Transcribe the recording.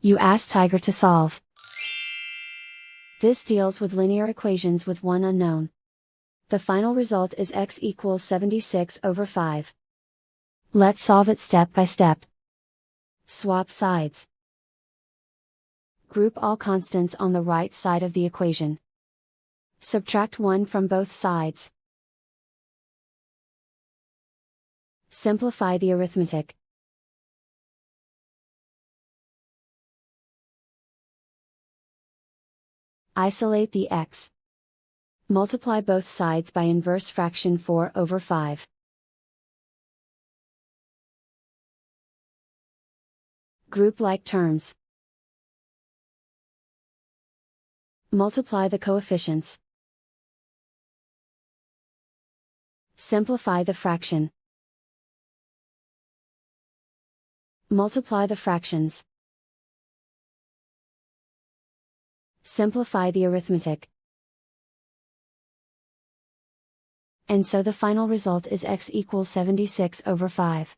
You ask Tiger to solve. This deals with linear equations with one unknown. The final result is x equals 76/5. Let's solve it step by step. Swap sides. Group all constants on the right side of the equation. Subtract 1 from both sides. Simplify the arithmetic. Isolate the x. Multiply both sides by inverse fraction 4/5. Group like terms. Multiply the coefficients. Simplify the fraction. Multiply the fractions. Simplify the arithmetic. And so the final result is x equals 76/5.